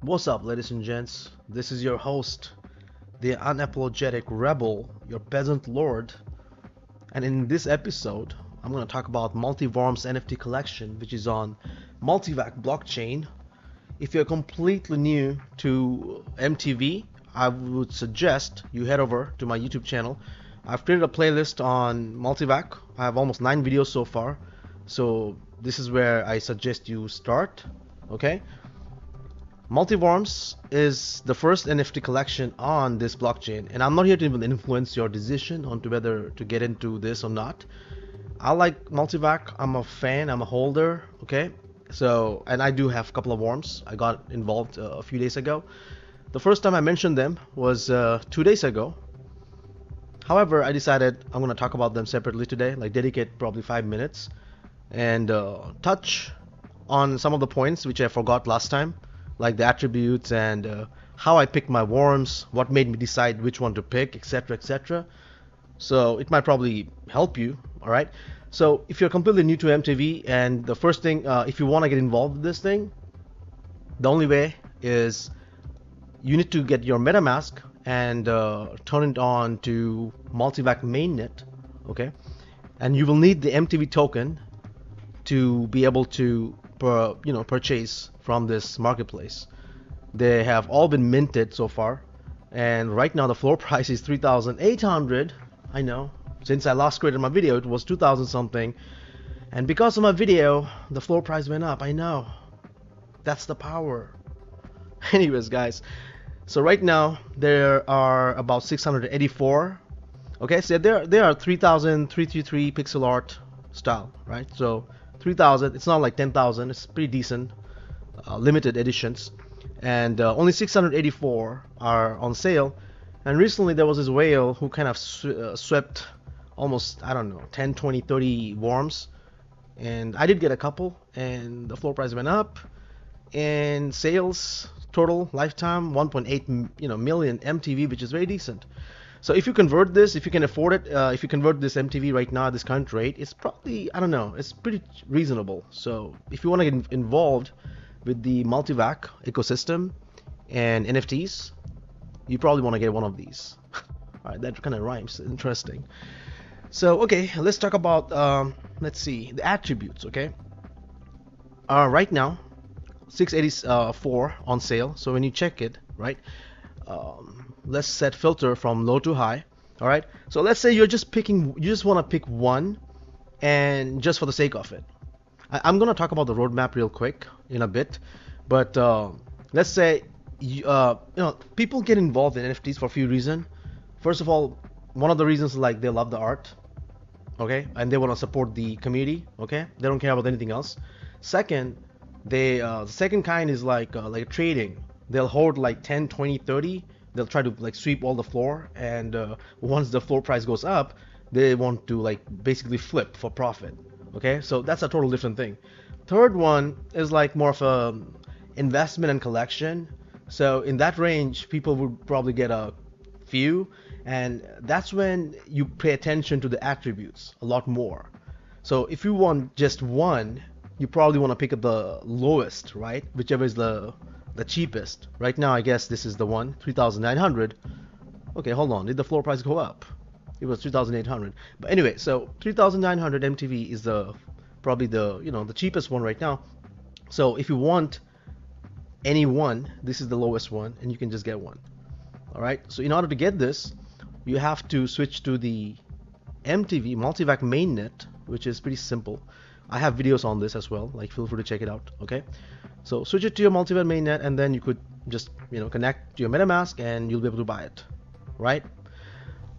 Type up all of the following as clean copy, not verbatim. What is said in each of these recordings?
What's up, ladies and gents? This is your host, the unapologetic rebel, your peasant lord, and in this episode, I'm going to talk about MultiWorms NFT collection, which is on MultiVac blockchain. If you're completely new to MTV, I would suggest you head over to my YouTube channel. I've created a playlist on MultiVac. I have almost 9 videos so far, so this is where I suggest you start. Okay. MultiWorms is the first NFT collection on this blockchain, and I'm not here to even influence your decision on to whether to get into this or not. I like Multivac. I'm a fan. I'm a holder. Okay, so and I do have a couple of worms. I got involved a few days ago. The first time I mentioned them was 2 days ago. However, I decided I'm gonna talk about them separately today, like dedicate probably 5 minutes and touch on some of the points which I forgot last time, like the attributes and how I picked my worms, what made me decide which one to pick, etc., etc. So it might probably help you. All right. So if you're completely new to MTV, and the first thing, if you want to get involved with this thing, the only way is you need to get your MetaMask and turn it on to Multivac mainnet. Okay, and you will need the MTV token to be able to purchase from this marketplace. They have all been minted so far, and right now the floor price is 3,800. I know, since I last created my video it was 2,000 something, and because of my video the floor price went up. I know, that's the power. Anyways, guys, so right now there are about 684. Okay, so there are 3,333 pixel art style, right? So 3,000, it's not like 10,000, it's pretty decent, limited editions, and only 684 are on sale. And recently there was this whale who kind of swept almost, I don't know, 10, 20, 30 worms, and I did get a couple, and the floor price went up, and sales total lifetime 1.8 million MTV, which is very decent. So if you convert this, if you can afford it, if you convert this MTV right now at this current rate, it's probably, I don't know, it's pretty reasonable. So if you want to get involved with the multivac ecosystem and NFTs, you probably want to get one of these. All right, that kind of rhymes. Interesting. So okay, let's talk about let's see the attributes. Okay, right now 684 on sale. So when you check it, right, let's set filter from low to high. All right. So let's say you just want to pick one, and just for the sake of it, I'm gonna talk about the roadmap real quick in a bit, but let's say people get involved in NFTs for a few reasons. First of all, one of the reasons is like they love the art, okay, and they want to support the community, okay. They don't care about anything else. Second, the second kind is like trading. They'll hold like 10, 20, 30. They'll try to like sweep all the floor, and once the floor price goes up, they want to like basically flip for profit. Okay, so that's a total different thing. Third one is like more of a investment and collection. So in that range, people would probably get a few, and that's when you pay attention to the attributes a lot more. So if you want just one, you probably want to pick up the lowest, right? Whichever is the cheapest. Right now, I guess this is the one, 3,900. Okay, hold on. Did the floor price go up? It was 3,800. But anyway, so 3,900 MTV is the probably the cheapest one right now. So if you want any one, this is the lowest one, and you can just get one. All right. So in order to get this, you have to switch to the MTV Multivac mainnet, which is pretty simple. I have videos on this as well. Like, feel free to check it out. Okay. So switch it to your Multivac mainnet, and then you could just connect to your MetaMask, and you'll be able to buy it. Right.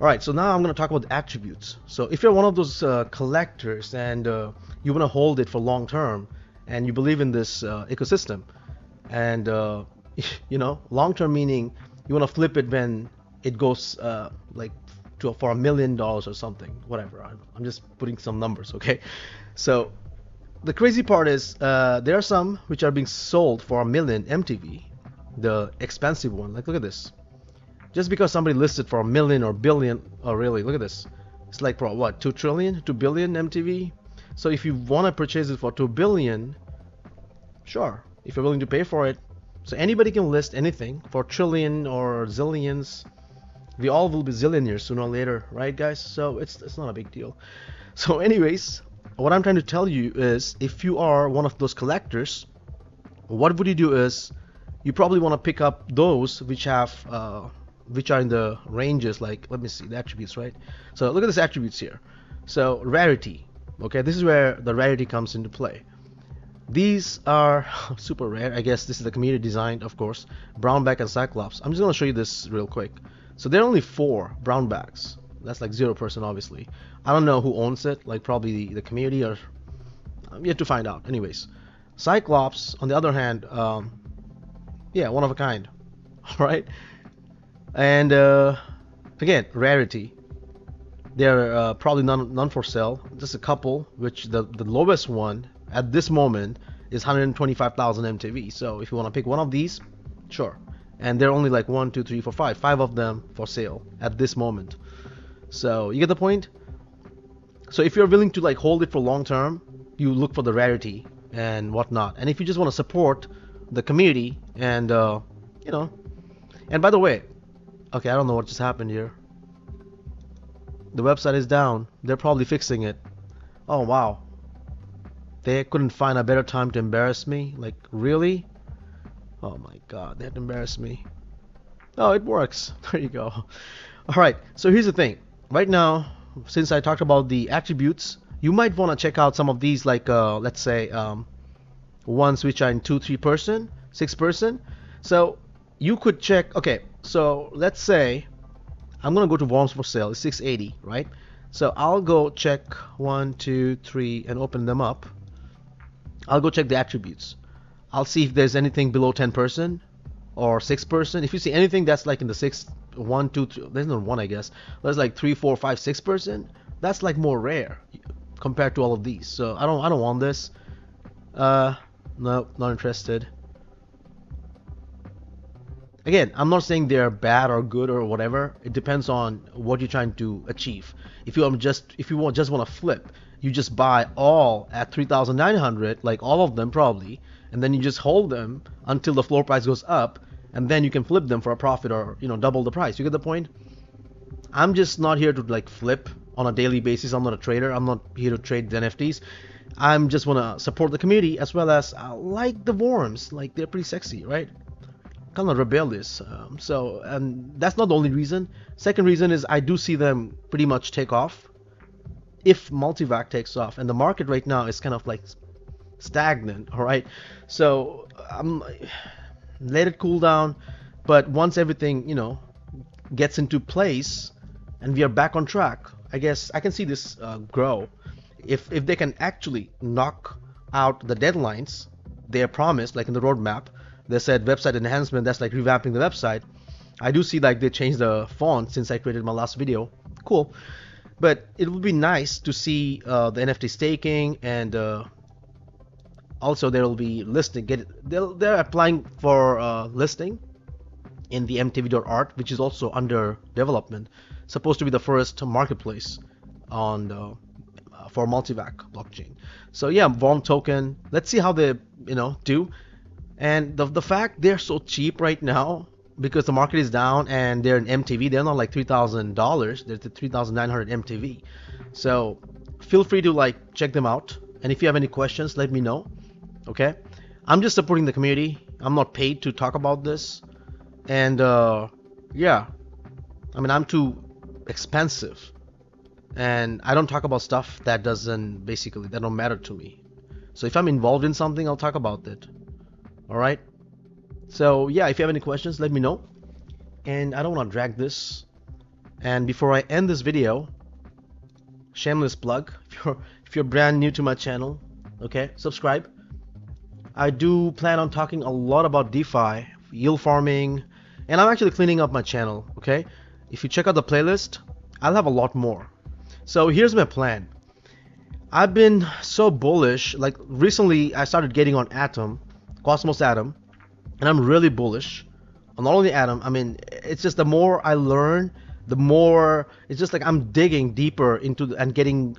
All right. So now I'm going to talk about the attributes. So if you're one of those collectors and you want to hold it for long term, and you believe in this ecosystem, and long term meaning you want to flip it when it goes like for $1 million or something, whatever. I'm just putting some numbers, okay? So the crazy part is there are some which are being sold for 1 million MTV, the expensive one. Like, look at this. Just because somebody listed for 1 million or billion, oh really? Look at this. It's like for what, 2 trillion, 2 billion MTV. So if you want to purchase it for 2 billion, sure. If you're willing to pay for it, So anybody can list anything for trillion or zillions. We all will be zillionaires sooner or later, right, guys? So it's not a big deal. So anyways, what I'm trying to tell you is, if you are one of those collectors, what would you do is, you probably want to pick up those which have which are in the ranges, like, let me see the attributes, right? So look at this attributes here. So rarity, okay, this is where the rarity comes into play. These are super rare. I guess this is the community designed, of course. Brownback and Cyclops. I'm just gonna show you this real quick. So there are only 4 brownbacks. That's like 0%, obviously. I don't know who owns it, like probably the community, or I'm yet to find out. Anyways, Cyclops, on the other hand, yeah, one of a kind. All right, and again, rarity. They're probably none for sale. Just a couple, which the lowest one at this moment is 125,000 MTV. So if you want to pick one of these, sure. And they're only like 1, 2, 3, 4, 5 of them for sale at this moment. So you get the point. So if you're willing to like hold it for long term, you look for the rarity and whatnot. And if you just want to support the community and you know, and by the way, okay, I don't know what just happened here. The website is down. They're probably fixing it. Oh wow. They couldn't find a better time to embarrass me? Like, really? Oh my god, they had to embarrass me. Oh, it works. There you go. Alright, so here's the thing. Right now, since I talked about the attributes, you might want to check out some of these, like, let's say, ones which are in 2, 3%, 6%. So, you could check, okay, so let's say, I'm going to go to Worms for sale, it's 680, right? So, I'll go check 1, 2, 3, and open them up. I'll go check the attributes. I'll see if there's anything below 10% or 6%. If you see anything that's like in the 6, 1, 2, 3, there's no 1, I guess. There's like 3, 4, 5, 6%. That's like more rare compared to all of these. So I don't want this. No, not interested. Again, I'm not saying they're bad or good or whatever. It depends on what you're trying to achieve. If you just want to flip, you just buy all at 3,900, like all of them probably, and then you just hold them until the floor price goes up, and then you can flip them for a profit, or double the price. You get the point? I'm just not here to like flip on a daily basis. I'm not a trader. I'm not here to trade the NFTs. I'm just want to support the community, as well as I like the worms. Like, they're pretty sexy, right? Kind of rebellious. And that's not the only reason. Second reason is I do see them pretty much take off. If multivac takes off, and the market right now is kind of like stagnant, all right? So let it cool down, but once everything gets into place and we are back on track, I guess I can see this grow. If they can actually knock out the deadlines they are promised, like in the roadmap, they said website enhancement, that's like revamping the website. I do see like they changed the font since I created my last video. Cool. But it would be nice to see the NFT staking, and also there will be listing. They're applying for listing in the mtv.art, which is also under development. Supposed to be the first marketplace on for multivac blockchain. So yeah, Worm token. Let's see how they do. And the fact they're so cheap right now, because the market is down and they're in MTV, they're not like $3,000, they're 3,900 MTV. So feel free to like check them out, and if you have any questions, let me know. Okay, I'm just supporting the community. I'm not paid to talk about this, and yeah, I mean, I'm too expensive, and I don't talk about stuff that don't matter to me. So if I'm involved in something, I'll talk about it. All right. So yeah, if you have any questions, let me know. And I don't want to drag this. And before I end this video, shameless plug, if you're brand new to my channel, okay, subscribe. I do plan on talking a lot about DeFi, yield farming, and I'm actually cleaning up my channel, okay? If you check out the playlist, I'll have a lot more. So here's my plan. I've been so bullish, like recently I started getting on Atom, Cosmos Atom, and I'm really bullish on not only Atom. I mean, it's just the more I learn, the more it's just like I'm digging deeper into and getting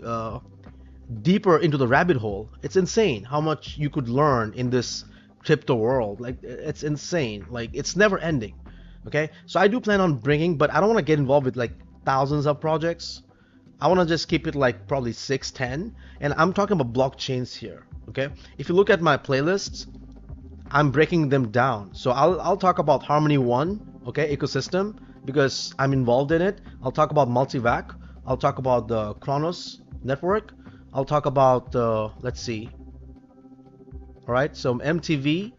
deeper into the rabbit hole. It's insane how much you could learn in this crypto world. Like it's insane. Like it's never ending. Okay, so I do plan on bringing, but I don't want to get involved with like thousands of projects. I want to just keep it like probably 6, 10, and I'm talking about blockchains here. Okay, if you look at my playlists, I'm breaking them down. So I'll talk about Harmony One, okay, ecosystem, because I'm involved in it. I'll talk about multivac. I'll talk about the Chronos network. I'll talk about let's see. All right, so MTV.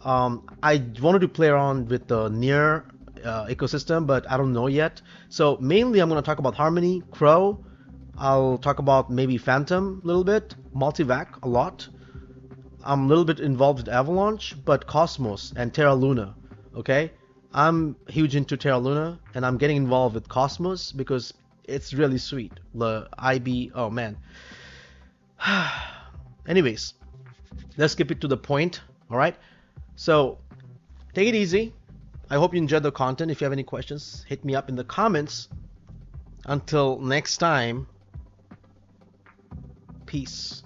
I wanted to play around with the near ecosystem, but I don't know yet. So mainly I'm going to talk about Harmony, Crow. I'll talk about maybe Phantom a little bit, Multivac a lot. I'm a little bit involved with Avalanche, but Cosmos and Terra Luna. Okay, I'm huge into Terra Luna, and I'm getting involved with Cosmos because it's really sweet. The IB, oh man. Anyways, let's skip it to the point. All right. So take it easy. I hope you enjoyed the content. If you have any questions, hit me up in the comments. Until next time, peace.